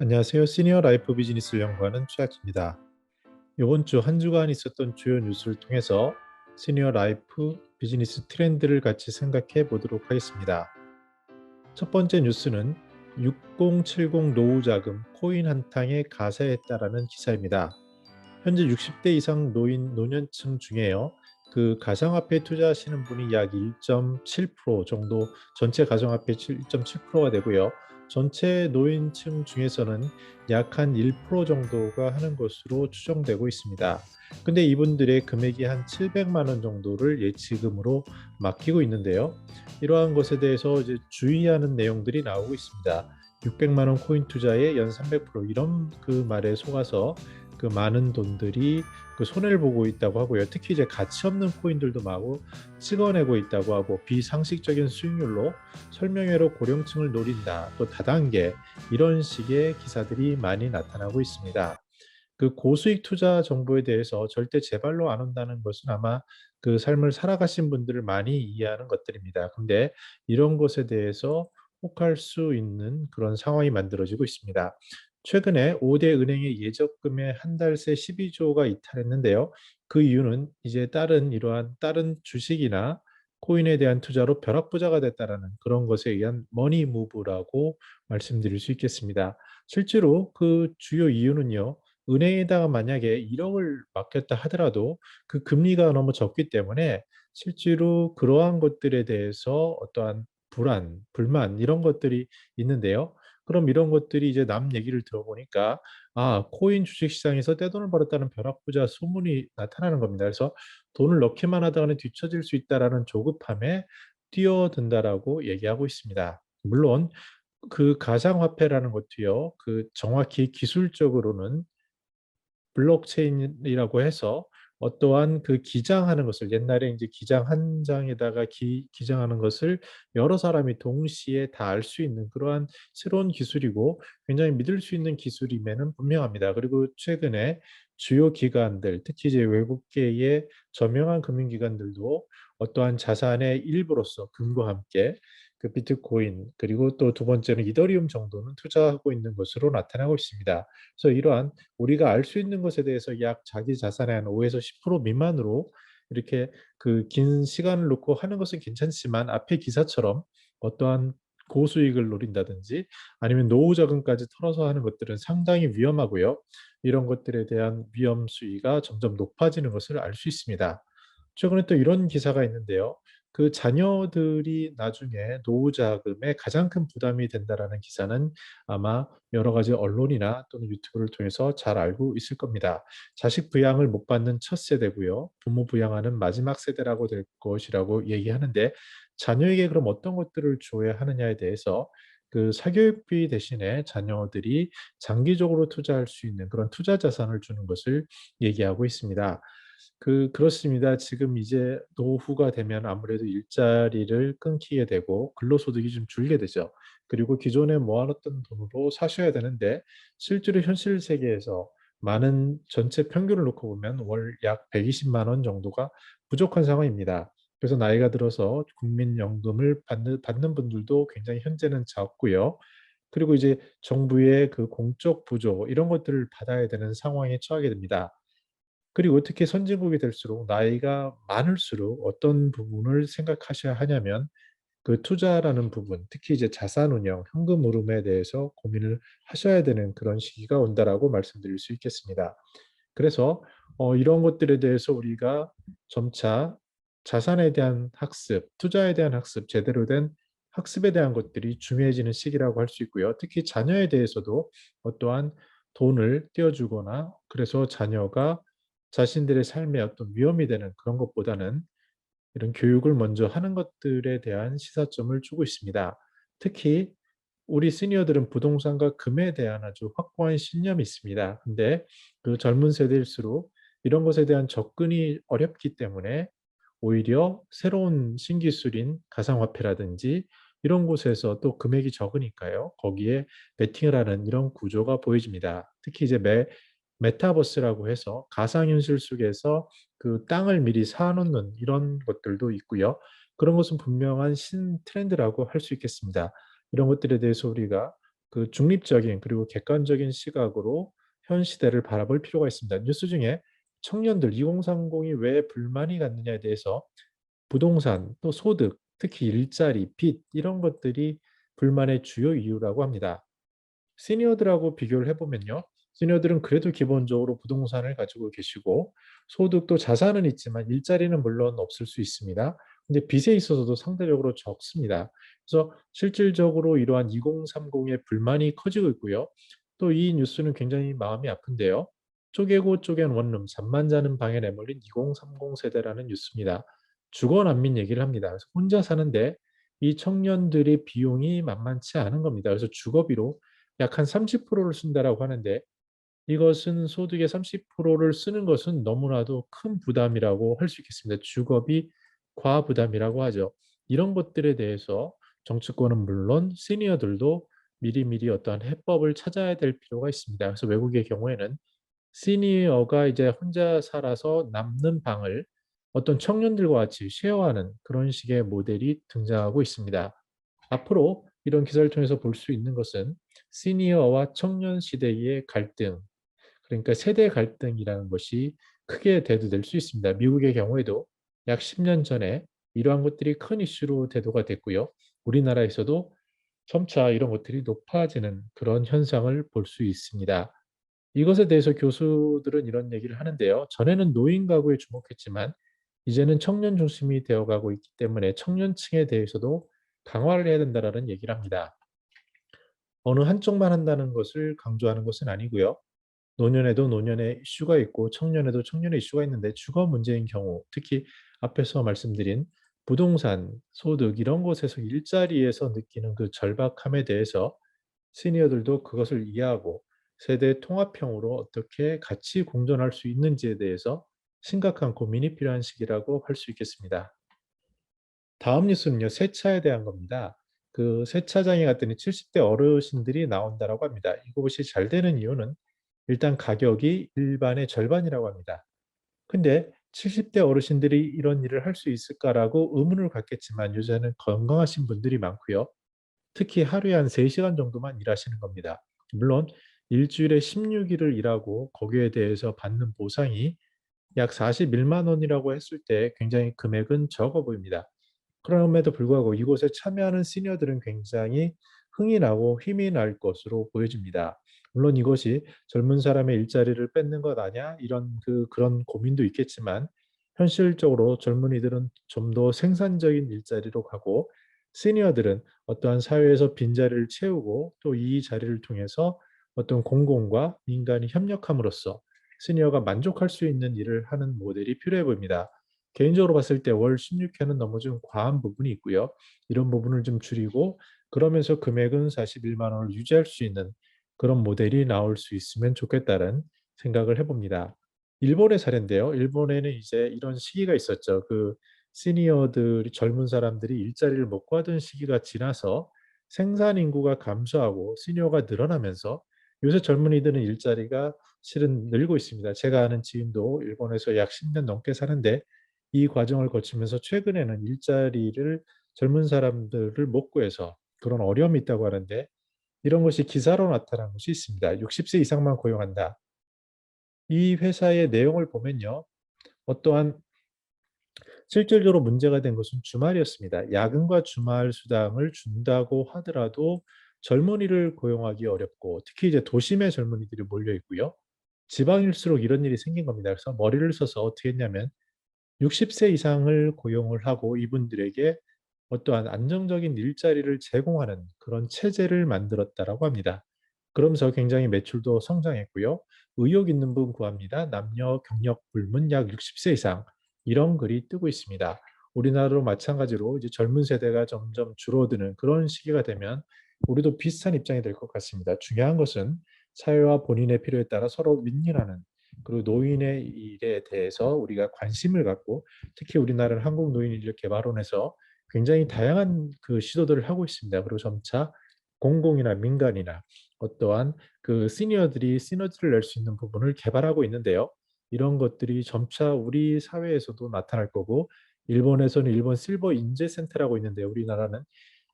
안녕하세요. 시니어 라이프 비즈니스를 연구하는 최학입니다. 이번 주 한 주간 있었던 주요 뉴스를 통해서 시니어 라이프 비즈니스 트렌드를 같이 생각해 보도록 하겠습니다. 첫 번째 뉴스는 6070 노후 자금 코인 한탕에 가세했다라는 기사입니다. 현재 60대 이상 노년층 중에요. 그 가상화폐에 투자하시는 분이 약 1.7% 정도, 전체 가상화폐 1.7%가 되고요. 전체 노인층 중에서는 약 한 1% 정도가 하는 것으로 추정되고 있습니다. 근데 이분들의 금액이 한 700만 원 정도를 예치금으로 맡기고 있는데요. 이러한 것에 대해서 이제 주의하는 내용들이 나오고 있습니다. 600만 원 코인 투자에 연 300% 이런 그 말에 속아서 그 많은 돈들이 그 손해를 보고 있다고 하고요. 특히 이제 가치 없는 코인들도 마구 찍어내고 있다고 하고, 비상식적인 수익률로 설명회로 고령층을 노린다, 또 다단계, 이런 식의 기사들이 많이 나타나고 있습니다. 그 고수익 투자 정보에 대해서 절대 제 발로 안 온다는 것은 아마 그 삶을 살아가신 분들을 많이 이해하는 것들입니다. 근데 이런 것에 대해서 혹할 수 있는 그런 상황이 만들어지고 있습니다. 최근에 5대 은행의 예적금의 한 달 새 12조가 이탈했는데요. 그 이유는 이제 다른 주식이나 코인에 대한 투자로 벼락부자가 됐다라는 그런 것에 의한 머니 무브라고 말씀드릴 수 있겠습니다. 실제로 그 주요 이유는요. 은행에다가 만약에 1억을 맡겼다 하더라도 그 금리가 너무 적기 때문에 실제로 그러한 것들에 대해서 어떠한 불안, 불만 이런 것들이 있는데요. 그럼 이런 것들이 이제 남 얘기를 들어보니까 코인 주식 시장에서 떼돈을 벌었다는 벼락부자 소문이 나타나는 겁니다. 그래서 돈을 넣기만 하다가는 뒤처질 수 있다라는 조급함에 뛰어든다라고 얘기하고 있습니다. 물론 그 가상화폐라는 것도요. 그 정확히 기술적으로는 블록체인이라고 해서 어떠한 그 기장하는 것을, 옛날에 이제 기장 한 장에다가 기장하는 것을 여러 사람이 동시에 다 알 수 있는 그러한 새로운 기술이고, 굉장히 믿을 수 있는 기술임에는 분명합니다. 그리고 최근에 주요 기관들, 특히 이제 외국계의 저명한 금융기관들도 어떠한 자산의 일부로서 금과 함께 그 비트코인, 그리고 또 두 번째는 이더리움 정도는 투자하고 있는 것으로 나타나고 있습니다. 그래서 이러한 우리가 알 수 있는 것에 대해서 약 자기 자산의 한 5에서 10% 미만으로 이렇게 그 긴 시간을 놓고 하는 것은 괜찮지만, 앞에 기사처럼 어떠한 고수익을 노린다든지 아니면 노후 자금까지 털어서 하는 것들은 상당히 위험하고요. 이런 것들에 대한 위험 수위가 점점 높아지는 것을 알 수 있습니다. 최근에 또 이런 기사가 있는데요. 그 자녀들이 나중에 노후 자금에 가장 큰 부담이 된다라는 기사는 아마 여러 가지 언론이나 또는 유튜브를 통해서 잘 알고 있을 겁니다. 자식 부양을 못 받는 첫 세대고요. 부모 부양하는 마지막 세대라고 될 것이라고 얘기하는데, 자녀에게 그럼 어떤 것들을 줘야 하느냐에 대해서 그 사교육비 대신에 자녀들이 장기적으로 투자할 수 있는 그런 투자 자산을 주는 것을 얘기하고 있습니다. 그렇습니다. 지금 이제 노후가 되면 아무래도 일자리를 끊기게 되고 근로소득이 좀 줄게 되죠. 그리고 기존에 모아놨던 돈으로 사셔야 되는데, 실제로 현실 세계에서 많은 전체 평균을 놓고 보면 월 약 120만 원 정도가 부족한 상황입니다. 그래서 나이가 들어서 국민연금을 받는 분들도 굉장히 현재는 적고요. 그리고 이제 정부의 그 공적 부조 이런 것들을 받아야 되는 상황에 처하게 됩니다. 그리고 특히 선진국이 될수록 나이가 많을수록 어떤 부분을 생각하셔야 하냐면, 그 투자라는 부분, 특히 이제 자산 운용, 현금 흐름에 대해서 고민을 하셔야 되는 그런 시기가 온다라고 말씀드릴 수 있겠습니다. 그래서 이런 것들에 대해서 우리가 점차 자산에 대한 학습, 투자에 대한 학습, 제대로 된 학습에 대한 것들이 중요해지는 시기라고 할 수 있고요. 특히 자녀에 대해서도 어떠한 돈을 띄워주거나 그래서 자녀가 자신들의 삶에 어떤 위험이 되는 그런 것보다는 이런 교육을 먼저 하는 것들에 대한 시사점을 주고 있습니다. 특히 우리 시니어들은 부동산과 금에 대한 아주 확고한 신념이 있습니다. 근데 그 젊은 세대일수록 이런 것에 대한 접근이 어렵기 때문에 오히려 새로운 신기술인 가상화폐라든지 이런 곳에서 또 금액이 적으니까요. 거기에 베팅을 하는 이런 구조가 보여집니다. 특히 이제 메타버스라고 해서 가상현실 속에서 그 땅을 미리 사놓는 이런 것들도 있고요. 그런 것은 분명한 신트렌드라고 할 수 있겠습니다. 이런 것들에 대해서 우리가 그 중립적인 그리고 객관적인 시각으로 현 시대를 바라볼 필요가 있습니다. 뉴스 중에 청년들 2030이 왜 불만이 갔느냐에 대해서 부동산, 또 소득, 특히 일자리, 빚 이런 것들이 불만의 주요 이유라고 합니다. 시니어들하고 비교를 해보면요. 시니어들은 그래도 기본적으로 부동산을 가지고 계시고 소득도 자산은 있지만 일자리는 물론 없을 수 있습니다. 근데 빚에 있어서도 상대적으로 적습니다. 그래서 실질적으로 이러한 2030의 불만이 커지고 있고요. 또 이 뉴스는 굉장히 마음이 아픈데요. 쪼개고 쪼갠 원룸, 잠만 자는 방에 내몰린 2030 세대라는 뉴스입니다. 주거 난민 얘기를 합니다. 그래서 혼자 사는데 이 청년들의 비용이 만만치 않은 겁니다. 그래서 주거비로 약 한 30%를 쓴다라고 하는데 이것은 소득의 30%를 쓰는 것은 너무나도 큰 부담이라고 할 수 있겠습니다. 주거비 과부담이라고 하죠. 이런 것들에 대해서 정치권은 물론 시니어들도 미리미리 어떠한 해법을 찾아야 될 필요가 있습니다. 그래서 외국의 경우에는 시니어가 이제 혼자 살아서 남는 방을 어떤 청년들과 같이 쉐어하는 그런 식의 모델이 등장하고 있습니다. 앞으로 이런 기사를 통해서 볼 수 있는 것은 시니어와 청년 시대의 갈등, 그러니까 세대 갈등이라는 것이 크게 대두될 수 있습니다. 미국의 경우에도 약 10년 전에 이러한 것들이 큰 이슈로 대두가 됐고요. 우리나라에서도 점차 이런 것들이 높아지는 그런 현상을 볼 수 있습니다. 이것에 대해서 교수들은 이런 얘기를 하는데요. 전에는 노인 가구에 주목했지만 이제는 청년 중심이 되어가고 있기 때문에 청년층에 대해서도 강화를 해야 된다라는 얘기를 합니다. 어느 한쪽만 한다는 것을 강조하는 것은 아니고요. 노년에도 노년의 이슈가 있고 청년에도 청년의 이슈가 있는데 주거 문제인 경우, 특히 앞에서 말씀드린 부동산, 소득 이런 곳에서 일자리에서 느끼는 그 절박함에 대해서 시니어들도 그것을 이해하고 세대 통합형으로 어떻게 같이 공존할 수 있는지에 대해서 심각한 고민이 필요한 시기라고 할 수 있겠습니다. 다음 뉴스는요, 세차에 대한 겁니다. 그 세차장에 갔더니 70대 어르신들이 나온다라고 합니다. 이것이 잘 되는 이유는 일단 가격이 일반의 절반이라고 합니다. 근데 70대 어르신들이 이런 일을 할 수 있을까라고 의문을 갖겠지만 요새는 건강하신 분들이 많고요. 특히 하루에 한 3시간 정도만 일하시는 겁니다. 물론 일주일에 16일을 일하고 거기에 대해서 받는 보상이 약 41만 원이라고 했을 때 굉장히 금액은 적어 보입니다. 그럼에도 불구하고 이곳에 참여하는 시니어들은 굉장히 흥이 나고 힘이 날 것으로 보여집니다. 물론 이것이 젊은 사람의 일자리를 뺏는 것 아냐 이런 그런 고민도 있겠지만 현실적으로 젊은이들은 좀 더 생산적인 일자리로 가고 시니어들은 어떠한 사회에서 빈자리를 채우고 또 이 자리를 통해서 어떤 공공과 민간이 협력함으로써 시니어가 만족할 수 있는 일을 하는 모델이 필요해 보입니다. 개인적으로 봤을 때 월 16회는 너무 좀 과한 부분이 있고요. 이런 부분을 좀 줄이고 그러면서 금액은 41만 원을 유지할 수 있는 그런 모델이 나올 수 있으면 좋겠다는 생각을 해봅니다. 일본의 사례인데요. 일본에는 이제 이런 시기가 있었죠. 그 시니어들이 젊은 사람들이 일자리를 못 구하던 시기가 지나서 생산 인구가 감소하고 시니어가 늘어나면서 요새 젊은이들은 일자리가 실은 늘고 있습니다. 제가 아는 지인도 일본에서 약 10년 넘게 사는데 이 과정을 거치면서 최근에는 일자리를 젊은 사람들을 못 구해서 그런 어려움이 있다고 하는데 이런 것이 기사로 나타난 것이 있습니다. 60세 이상만 고용한다. 이 회사의 내용을 보면요. 어떠한 실질적으로 문제가 된 것은 주말이었습니다. 야근과 주말 수당을 준다고 하더라도 젊은이를 고용하기 어렵고 특히 이제 도심의 젊은이들이 몰려 있고요. 지방일수록 이런 일이 생긴 겁니다. 그래서 머리를 써서 어떻게 했냐면 60세 이상을 고용을 하고 이분들에게 어떠한 안정적인 일자리를 제공하는 그런 체제를 만들었다라고 합니다. 그러면서 굉장히 매출도 성장했고요. 의욕 있는 분 구합니다. 남녀 경력 불문 약 60세 이상 이런 글이 뜨고 있습니다. 우리나라로 마찬가지로 이제 젊은 세대가 점점 줄어드는 그런 시기가 되면 우리도 비슷한 입장이 될 것 같습니다. 중요한 것은 사회와 본인의 필요에 따라 서로 윈윈하는 그리고 노인의 일에 대해서 우리가 관심을 갖고 특히 우리나라는 한국노인인력개발원에서 굉장히 다양한 그 시도들을 하고 있습니다. 그리고 점차 공공이나 민간이나 어떠한 그 시니어들이 시너지를 낼 수 있는 부분을 개발하고 있는데요. 이런 것들이 점차 우리 사회에서도 나타날 거고 일본에서는 일본 실버 인재센터라고 있는데 우리나라는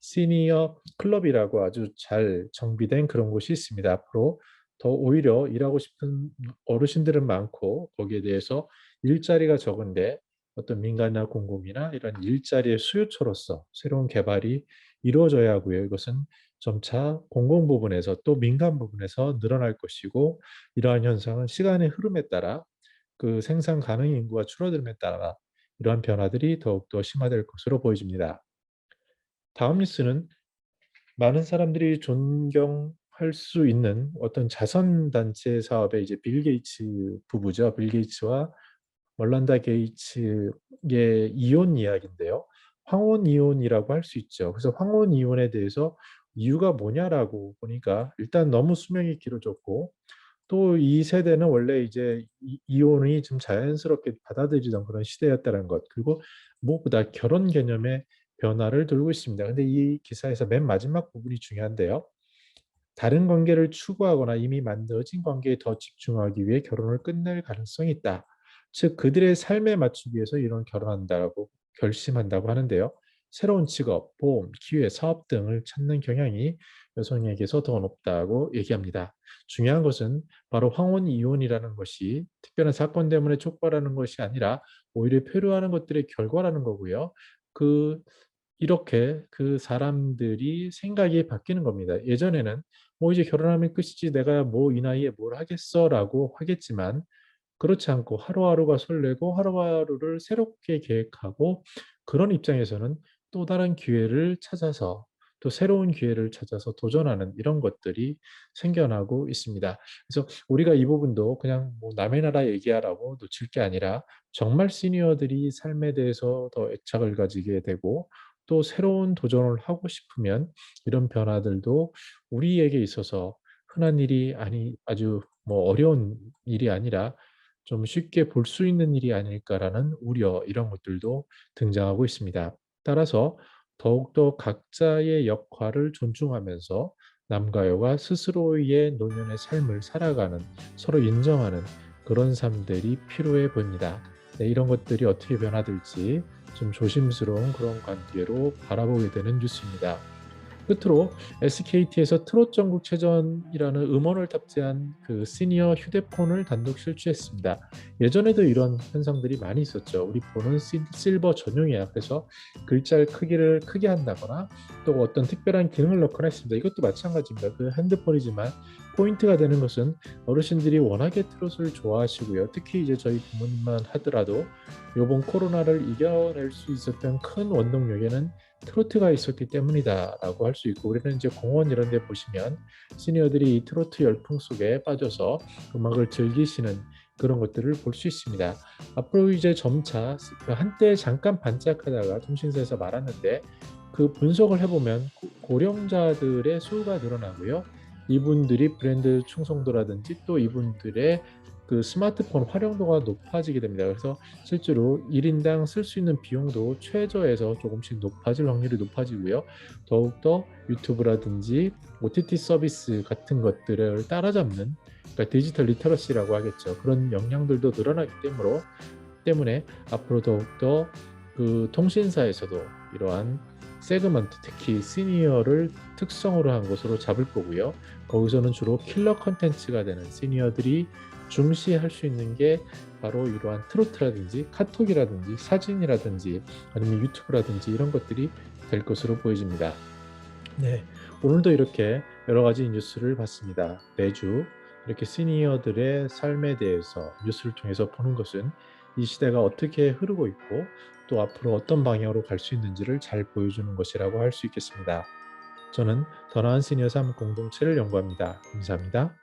시니어 클럽이라고 아주 잘 정비된 그런 곳이 있습니다. 앞으로 더 오히려 일하고 싶은 어르신들은 많고 거기에 대해서 일자리가 적은데 어떤 민간이나 공공이나 이런 일자리의 수요처로서 새로운 개발이 이루어져야 하고요. 이것은 점차 공공 부분에서 또 민간 부분에서 늘어날 것이고 이러한 현상은 시간의 흐름에 따라 그 생산 가능 인구가 줄어듦에 따라 이러한 변화들이 더욱더 심화될 것으로 보여집니다. 다음 뉴스는 많은 사람들이 존경할 수 있는 어떤 자선단체 사업의 이제 빌 게이츠 부부죠. 빌 게이츠와 멀란다 게이츠의 이혼 이야기인데요. 황혼 이혼이라고 할 수 있죠. 그래서 황혼 이혼에 대해서 이유가 뭐냐라고 보니까 일단 너무 수명이 길어졌고 또 이 세대는 원래 이제 이혼이 좀 자연스럽게 받아들이던 그런 시대였다는 것. 그리고 무엇보다 결혼 개념의 변화를 돌고 있습니다. 근데 이 기사에서 맨 마지막 부분이 중요한데요. 다른 관계를 추구하거나 이미 만들어진 관계에 더 집중하기 위해 결혼을 끝낼 가능성이 있다. 즉 그들의 삶에 맞추기 위해서 이런 결혼한다라고 결심한다고 하는데요. 새로운 직업, 보험, 기회, 사업 등을 찾는 경향이 여성에게서 더 높다고 얘기합니다. 중요한 것은 바로 황혼 이혼이라는 것이 특별한 사건 때문에 촉발하는 것이 아니라 오히려 표류하는 것들의 결과라는 거고요. 그 이렇게 그 사람들이 생각이 바뀌는 겁니다. 예전에는 뭐 이제 결혼하면 끝이지 내가 뭐 이 나이에 뭘 하겠어라고 하겠지만 그렇지 않고 하루하루가 설레고 하루하루를 새롭게 계획하고 그런 입장에서는 또 다른 기회를 찾아서 또 새로운 기회를 찾아서 도전하는 이런 것들이 생겨나고 있습니다. 그래서 우리가 이 부분도 그냥 뭐 남의 나라 얘기하라고 놓칠 게 아니라 정말 시니어들이 삶에 대해서 더 애착을 가지게 되고 또 새로운 도전을 하고 싶으면 이런 변화들도 우리에게 있어서 흔한 일이 아니 아주 뭐 어려운 일이 아니라 좀 쉽게 볼 수 있는 일이 아닐까라는 우려 이런 것들도 등장하고 있습니다. 따라서 더욱더 각자의 역할을 존중하면서 남과 여가 스스로의 노년의 삶을 살아가는 서로 인정하는 그런 삶들이 필요해 보입니다. 네, 이런 것들이 어떻게 변화될지 좀 조심스러운 그런 관계로 바라보게 되는 뉴스입니다. 끝으로 SKT에서 트롯 전국체전이라는 음원을 탑재한 그 시니어 휴대폰을 단독 실주했습니다. 예전에도 이런 현상들이 많이 있었죠. 우리 폰은 실버 전용이야. 그래서 글자의 크기를 크게 한다거나 또 어떤 특별한 기능을 넣거나 했습니다. 이것도 마찬가지입니다. 그 핸드폰이지만 포인트가 되는 것은 어르신들이 워낙에 트롯을 좋아하시고요. 특히 이제 저희 부모님만 하더라도 이번 코로나를 이겨낼 수 있었던 큰 원동력에는 트로트가 있었기 때문이다라고 할 수 있고 우리는 이제 공원 이런 데 보시면 시니어들이 이 트로트 열풍 속에 빠져서 음악을 즐기시는 그런 것들을 볼 수 있습니다. 앞으로 이제 점차 그 한때 잠깐 반짝하다가 통신사에서 말았는데 그 분석을 해보면 고령자들의 수가 늘어나고요. 이분들이 브랜드 충성도라든지 또 이분들의 그 스마트폰 활용도가 높아지게 됩니다. 그래서 실제로 1인당 쓸 수 있는 비용도 최저에서 조금씩 높아질 확률이 높아지고요. 더욱더 유튜브라든지 OTT 서비스 같은 것들을 따라잡는 그러니까 디지털 리터러시라고 하겠죠. 그런 역량들도 늘어나기 때문에 앞으로 더욱더 그 통신사에서도 이러한 세그먼트 특히 시니어를 특성으로 한 것으로 잡을 거고요. 거기서는 주로 킬러 컨텐츠가 되는 시니어들이 중시할 수 있는 게 바로 이러한 트로트라든지 카톡이라든지 사진이라든지 아니면 유튜브라든지 이런 것들이 될 것으로 보여집니다. 네, 오늘도 이렇게 여러 가지 뉴스를 봤습니다. 매주 이렇게 시니어들의 삶에 대해서 뉴스를 통해서 보는 것은 이 시대가 어떻게 흐르고 있고 또 앞으로 어떤 방향으로 갈 수 있는지를 잘 보여주는 것이라고 할 수 있겠습니다. 저는 더 나은 시니어 삶 공동체를 연구합니다. 감사합니다.